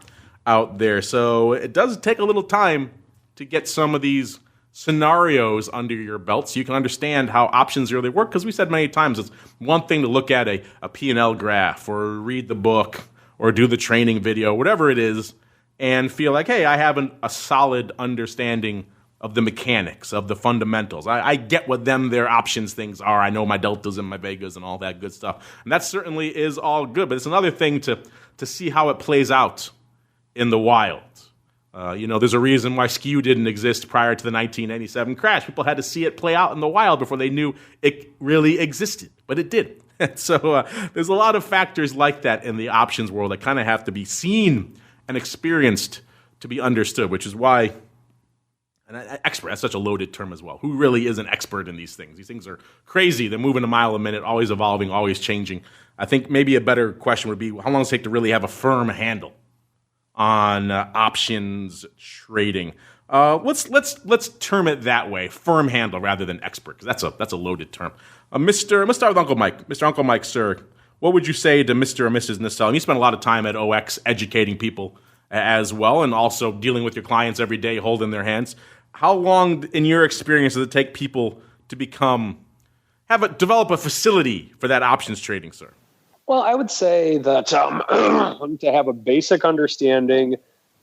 out there. So it does take a little time to get some of these scenarios under your belt so you can understand how options really work. Because we said many times, it's one thing to look at a P&L graph or read the book or do the training video, whatever it is, and feel like, hey, I have a solid understanding of the mechanics, of the fundamentals. I get what their options things are. I know my deltas and my vegas and all that good stuff. And that certainly is all good. But it's another thing to see how it plays out in the wild. There's a reason why skew didn't exist prior to the 1997 crash. People had to see it play out in the wild before they knew it really existed. But it did. So there's a lot of factors like that in the options world that kind of have to be seen and experienced to be understood, which is why an expert, that's such a loaded term as well. Who really is an expert in these things? These things are crazy. They're moving a mile a minute, always evolving, always changing. I think maybe a better question would be, how long does it take to really have a firm handle on options trading? Let's term it that way, firm handle rather than expert, because that's a loaded term. Let's start with Uncle Mike. Mr. Uncle Mike, sir, what would you say to Mr. or Mrs. NACEL? You spend a lot of time at OX educating people as well, and also dealing with your clients every day, holding their hands. How long, in your experience, does it take people to develop a facility for that options trading, sir? Well, I would say that to have a basic understanding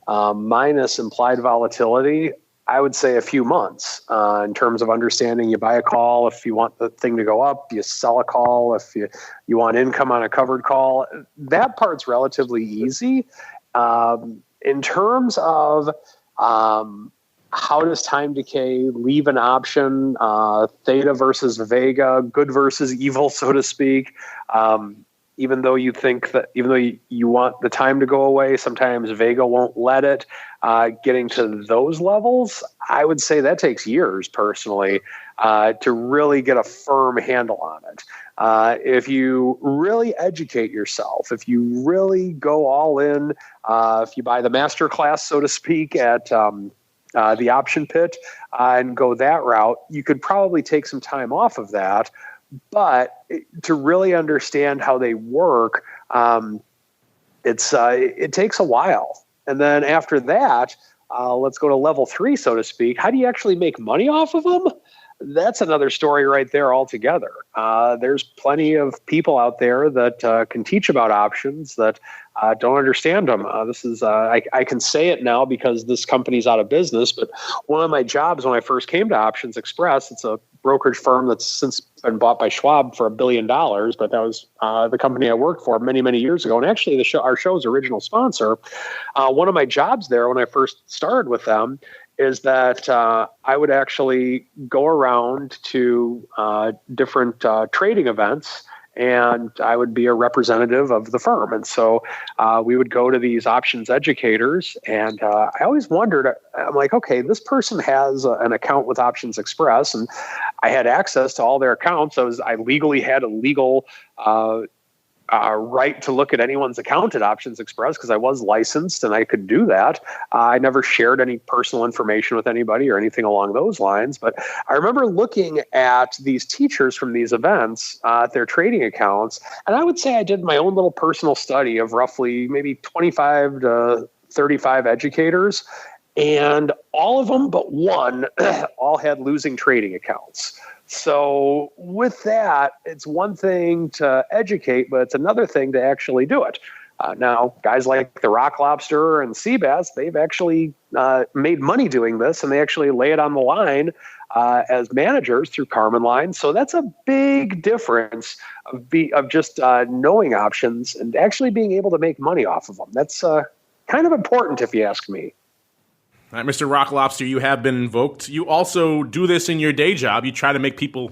minus implied volatility, I would say a few months in terms of understanding. You buy a call if you want the thing to go up. You sell a call if you want income on a covered call. That part's relatively easy. In terms of how does time decay leave an option, theta versus vega, good versus evil, so to speak, even though you want the time to go away, sometimes Vega won't let it. Getting to those levels, I would say that takes years personally to really get a firm handle on it. If you really educate yourself, if you really go all in, if you buy the master class, so to speak, at the option pit and go that route, you could probably take some time off of that. But to really understand how they work, it takes a while. And then after that, let's go to level 3, so to speak. How do you actually make money off of them? That's another story right there altogether. There's plenty of people out there that can teach about options that don't understand them. I can say it now because this company's out of business, but one of my jobs when I first came to Options Express, it's a brokerage firm that's since been bought by Schwab for $1 billion, but that was the company I worked for many, many years ago. And actually our show's original sponsor, one of my jobs there when I first started with them is that I would actually go around to different trading events, and I would be a representative of the firm. And so we would go to these options educators, and I always wondered, I'm like, okay, this person has an account with Options Express, and I had access to all their accounts. I legally had a legal right to look at anyone's account at Options Express because I was licensed and I could do that. I never shared any personal information with anybody or anything along those lines. But I remember looking at these teachers from these events, their trading accounts, and I would say I did my own little personal study of roughly maybe 25 to 35 educators, and all of them but one all had losing trading accounts. So with that, it's one thing to educate, but it's another thing to actually do it. Now, guys like the Rock Lobster and Seabass, they've actually made money doing this, and they actually lay it on the line as managers through Carmen Line. So that's a big difference of just knowing options and actually being able to make money off of them. That's kind of important, if you ask me. All right, Mr. Rock Lobster, you have been invoked. You also do this in your day job. You try to make people,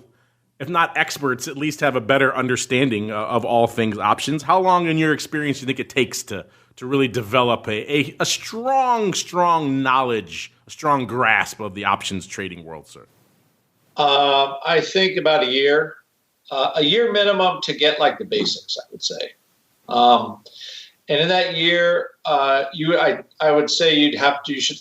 if not experts, at least have a better understanding of all things options. How long in your experience do you think it takes to really develop a strong knowledge, a strong grasp of the options trading world, sir? I think about a year minimum to get like the basics, I would say. And in that year, I would say you should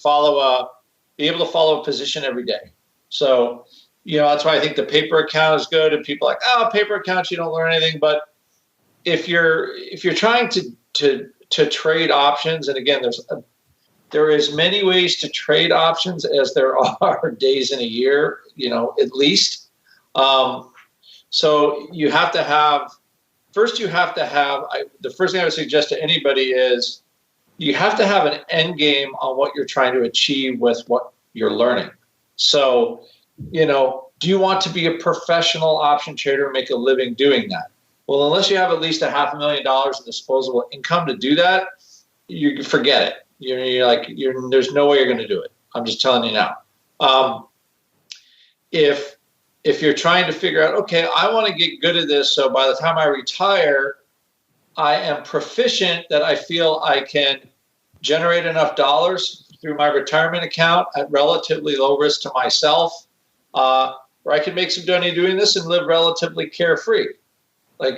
be able to follow a position every day. So, that's why I think the paper account is good. And people are like, paper accounts, you don't learn anything. But if you're trying to trade options, and again, there is many ways to trade options as there are days in a year, at least. So you have to have. First, the first thing I would suggest to anybody is you have to have an end game on what you're trying to achieve with what you're learning. So, do you want to be a professional option trader and make a living doing that? Well, unless you have at least $500,000 in disposable income to do that, you forget it. There's no way you're going to do it. I'm just telling you now. If you're trying to figure out, okay, I want to get good at this, so by the time I retire, I am proficient that I feel I can generate enough dollars through my retirement account at relatively low risk to myself, where I can make some money doing this and live relatively carefree.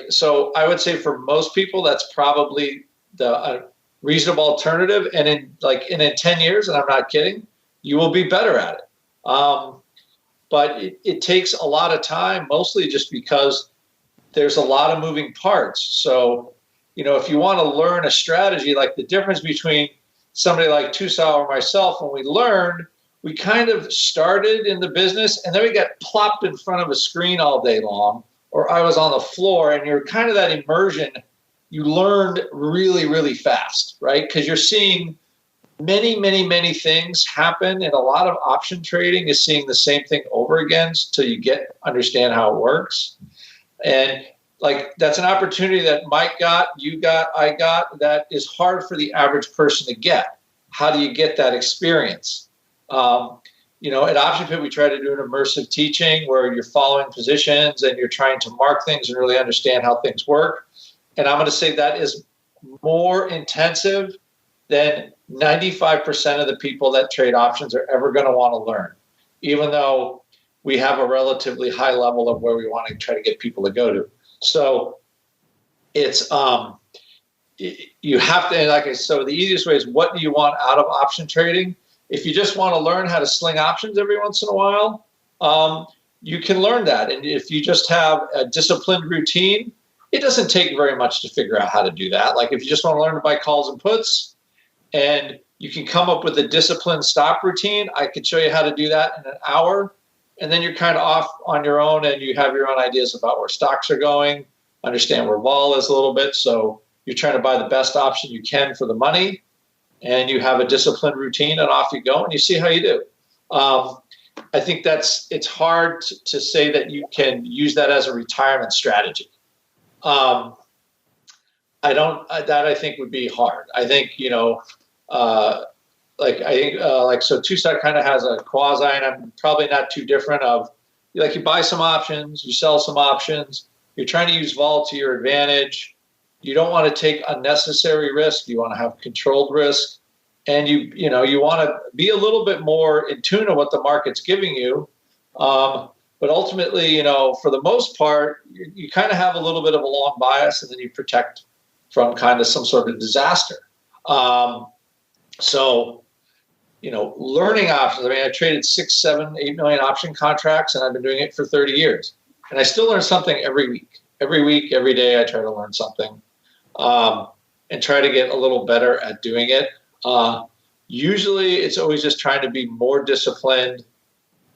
So I would say for most people, that's probably the reasonable alternative. And in 10 years, and I'm not kidding, you will be better at it. But it takes a lot of time, mostly just because there's a lot of moving parts. So, if you want to learn a strategy, like the difference between somebody like TOSAW or myself, when we learned, we kind of started in the business and then we got plopped in front of a screen all day long, or I was on the floor, and you're kind of that immersion. You learned really, really fast, right? Because you're seeing many, many, many things happen, and a lot of option trading is seeing the same thing over again till you understand how it works. And that's an opportunity that Mike got, you got, I got, that is hard for the average person to get. How do you get that experience? At Option Pit, we try to do an immersive teaching where you're following positions and you're trying to mark things and really understand how things work. And I'm going to say that is more intensive than 95% of the people that trade options are ever going to want to learn, even though we have a relatively high level of where we want to try to get people to go to. So it's you have to, like I said, so the easiest way is, what do you want out of option trading? If you just want to learn how to sling options every once in a while, you can learn that. And if you just have a disciplined routine, it doesn't take very much to figure out how to do that. Like if you just want to learn to buy calls and puts, and you can come up with a disciplined stop routine, I could show you how to do that in an hour. And then you're kind of off on your own, and you have your own ideas about where stocks are going, understand where vol is a little bit. So you're trying to buy the best option you can for the money, and you have a disciplined routine, and off you go, and you see how you do. I think it's hard to say that you can use that as a retirement strategy. I think would be hard. I think, so TOSAW kind of has a quasi, and I'm probably not too different of, like, you buy some options, you sell some options, you're trying to use vol to your advantage. You don't want to take unnecessary risk. You want to have controlled risk. And you want to be a little bit more in tune of what the market's giving you. But ultimately, for the most part, you kind of have a little bit of a long bias, and then you protect from kind of some sort of disaster. Learning options. I mean, I traded 6, 7, 8 million option contracts, and I've been doing it for 30 years. And I still learn something every week. Every week, every day, I try to learn something and try to get a little better at doing it. Usually it's always just trying to be more disciplined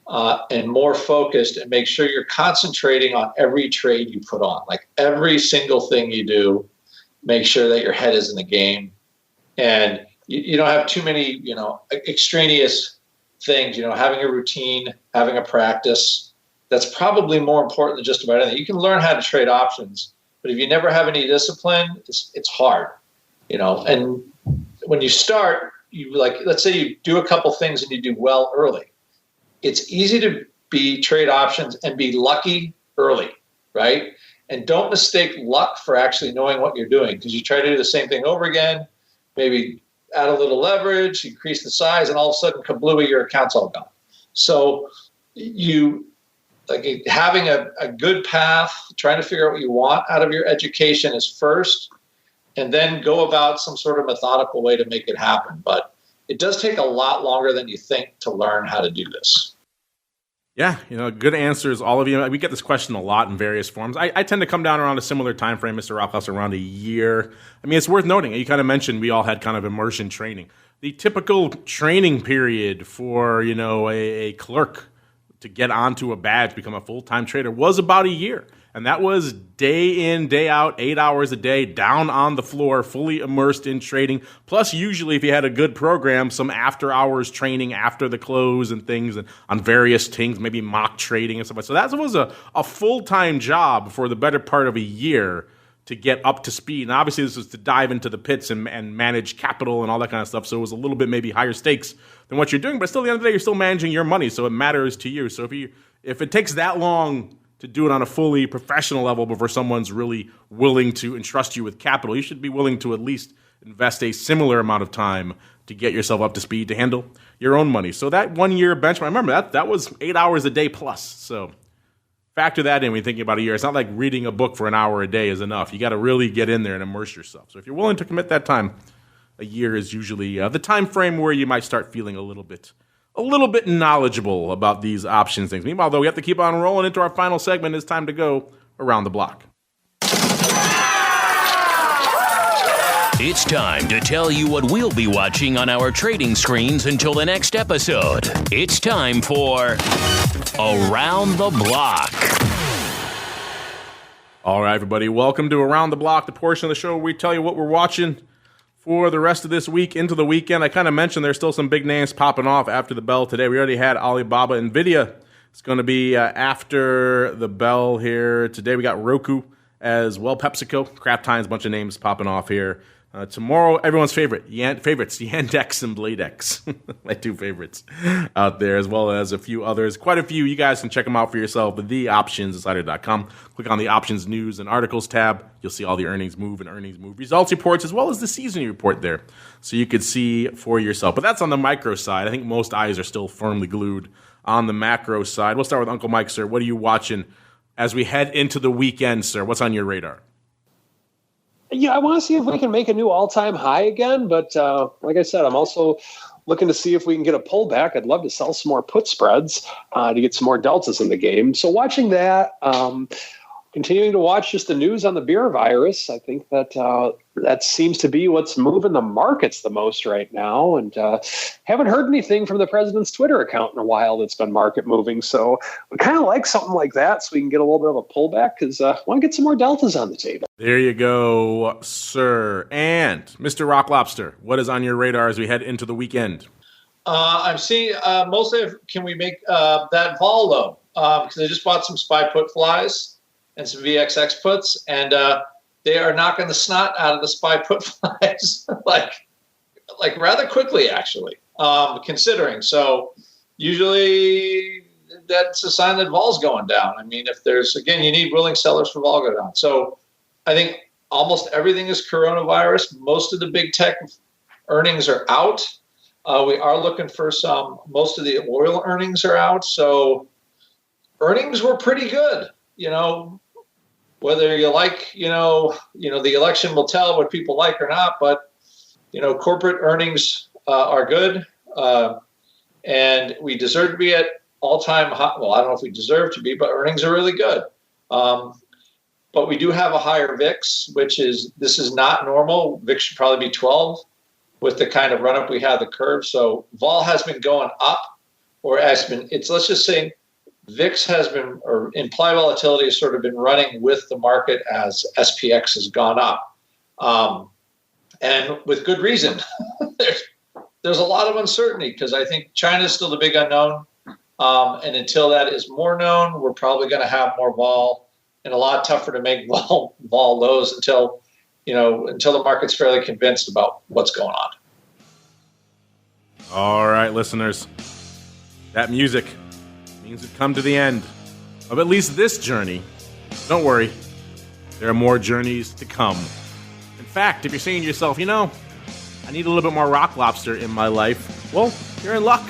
and more focused, and make sure you're concentrating on every trade you put on. Like every single thing you do, make sure that your head is in the game, and you don't have too many, extraneous things, having a routine, having a practice. That's probably more important than just about anything. You can learn how to trade options, but if you never have any discipline, it's hard, and when you start, let's say you do a couple things and you do well early. It's easy to trade options and be lucky early, right? And don't mistake luck for actually knowing what you're doing, because you try to do the same thing over again, maybe add a little leverage, increase the size, and all of a sudden, kablooey, your account's all gone. So having a good path, trying to figure out what you want out of your education is first, and then go about some sort of methodical way to make it happen. But it does take a lot longer than you think to learn how to do this. Yeah, good answers, all of you. We get this question a lot in various forms. I tend to come down around a similar time frame, Mr. Rockhouse, around a year. I mean, it's worth noting, you kind of mentioned we all had kind of immersion training. The typical training period for, a clerk to get onto a badge, become a full-time trader, was about a year. And that was day in, day out, 8 hours a day, down on the floor, fully immersed in trading. Plus, usually, if you had a good program, some after-hours training after the close and things, and on various things, maybe mock trading and stuff like that. So that was a full-time job for the better part of a year to get up to speed. And obviously, this was to dive into the pits and manage capital and all that kind of stuff. So it was a little bit maybe higher stakes than what you're doing. But still, at the end of the day, you're still managing your money, so it matters to you. So if it takes that long to do it on a fully professional level before someone's really willing to entrust you with capital, you should be willing to at least invest a similar amount of time to get yourself up to speed to handle your own money. So that 1 year benchmark, remember that was 8 hours a day plus. So factor that in when you're thinking about a year. It's not like reading a book for an hour a day is enough. You got to really get in there and immerse yourself. So if you're willing to commit that time, a year is usually the time frame where you might start feeling a little bit knowledgeable about these options things. Meanwhile, though, we have to keep on rolling into our final segment. It's time to go around the block. It's time to tell you what we'll be watching on our trading screens until the next episode. It's time for Around the Block. All right, everybody, welcome to Around the Block, the portion of the show where we tell you what we're watching for the rest of this week into the weekend. I kind of mentioned there's still some big names popping off after the bell today. We already had Alibaba. NVIDIA is going to be after the bell here today. We got Roku as well, PepsiCo, Kraft Heinz, a bunch of names popping off here. Tomorrow, everyone's favorites, Yandex and Bladex. My two favorites out there, as well as a few others. Quite a few. You guys can check them out for yourself at theoptionsinsider.com. Click on the Options News and Articles tab. You'll see all the earnings move and earnings move results reports, as well as the seasoning report there. So you could see for yourself. But that's on the micro side. I think most eyes are still firmly glued on the macro side. We'll start with Uncle Mike, sir. What are you watching as we head into the weekend, sir? What's on your radar? Yeah, I want to see if we can make a new all-time high again. But like I said, I'm also looking to see if we can get a pullback. I'd love to sell some more put spreads to get some more deltas in the game. So watching that, continuing to watch just the news on the beer virus. I think that that seems to be what's moving the markets the most right now. And haven't heard anything from the president's Twitter account in a while that's been market moving. So we kind of like something like that so we can get a little bit of a pullback because I want to get some more deltas on the table. There you go, sir. And Mr. Rock Lobster, what is on your radar as we head into the weekend? I'm seeing mostly can we make that vol low because I just bought some SPY put flies and some VXX puts, and they are knocking the snot out of the SPY put flies like rather quickly, actually, considering. So usually that's a sign that vol's going down. I mean, if there's, again, you need willing sellers for vol to go down. So I think almost everything is coronavirus. Most of the big tech earnings are out. We are looking for most of the oil earnings are out. So earnings were pretty good, whether you like, the election will tell what people like or not, but, corporate earnings are good. And we deserve to be at all-time high. Well, I don't know if we deserve to be, but earnings are really good. But we do have a higher VIX, this is not normal. VIX should probably be 12 with the kind of run-up we had the curve. So vol has been going up, let's just say, VIX has been, or implied volatility has sort of been running with the market as SPX has gone up. And with good reason. There's a lot of uncertainty because I think China is still the big unknown. And until that is more known, we're probably going to have more vol and a lot tougher to make vol lows until the market's fairly convinced about what's going on. All right, listeners, that music means we've come to the end of at least this journey. Don't worry, there are more journeys to come. In fact, if you're saying to yourself, I need a little bit more Rock Lobster in my life, well, you're in luck.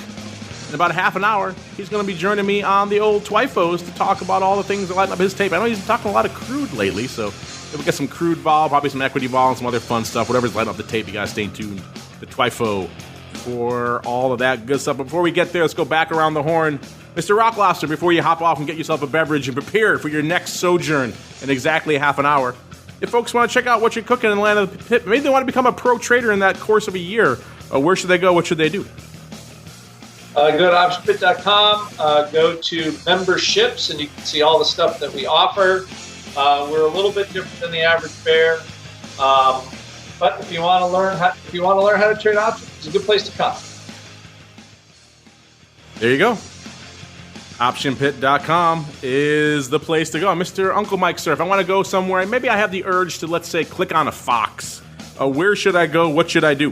In about half an hour, he's going to be joining me on the old Twifos to talk about all the things that lighten up his tape. I know he's been talking a lot of crude lately, so we'll get some crude vol, probably some equity vol, and some other fun stuff. Whatever's lighting up the tape, you got to stay tuned to Twifo for all of that good stuff. But before we get there, let's go back around the horn. Mr. Rock Lobster, before you hop off and get yourself a beverage and prepare for your next sojourn in exactly half an hour, if folks want to check out what you're cooking in Land of the Pit, maybe they want to become a pro trader in that course of a year, where should they go? What should they do? Go to optionpit.com, go to memberships, and you can see all the stuff that we offer. We're a little bit different than the average bear, but if you want to learn how to trade options, it's a good place to come. There you go. OptionPit.com is the place to go. Mr. Uncle Mike, sir, if I want to go somewhere, maybe I have the urge to, let's say, click on a Fox. Where should I go? What should I do?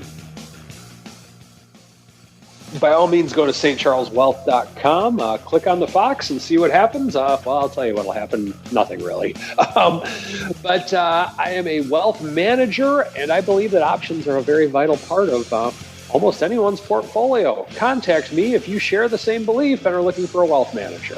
By all means, go to stcharleswealth.com, click on the Fox and see what happens. Well, I'll tell you what will happen. Nothing really. But I am a wealth manager, and I believe that options are a very vital part of almost anyone's portfolio. Contact me if you share the same belief and are looking for a wealth manager.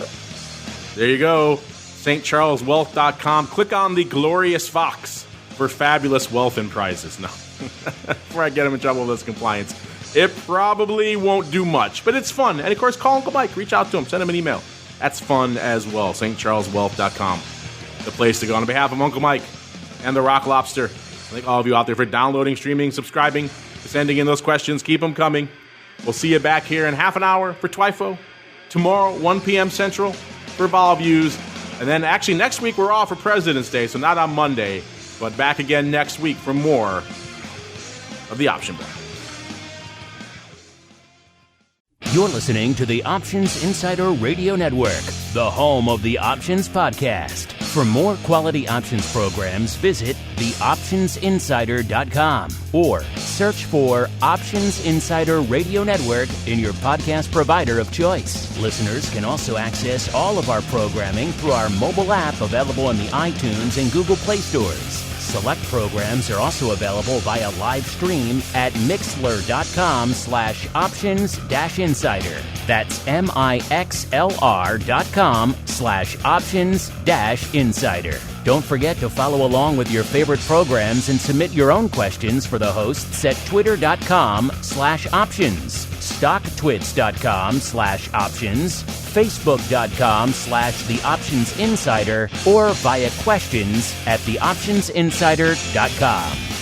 There you go. stcharleswealth.com. Click on the glorious Fox for fabulous wealth and prizes. No. Before I get him in trouble with this compliance. It probably won't do much, but it's fun. And, of course, call Uncle Mike. Reach out to him. Send him an email. That's fun as well. stcharleswealth.com. The place to go. On behalf of Uncle Mike and the Rock Lobster, thank all of you out there for downloading, streaming, subscribing, sending in those questions. Keep them coming. We'll see you back here in half an hour for Twifo. Tomorrow, 1 p.m. Central for Vol Views. And then actually next week we're off for President's Day, so not on Monday, but back again next week for more of the Option Bar. You're listening to the Options Insider Radio Network, the home of the Options Podcast. For more quality options programs, visit theoptionsinsider.com or search for Options Insider Radio Network in your podcast provider of choice. Listeners can also access all of our programming through our mobile app available in the iTunes and Google Play stores. Select programs are also available via live stream at mixlr.com/options-insider. That's mixlr.com/options-insider. Don't forget to follow along with your favorite programs and submit your own questions for the hosts at twitter.com/options, stocktwits.com/options, facebook.com/theoptionsinsider, or via questions@theoptionsinsider.com.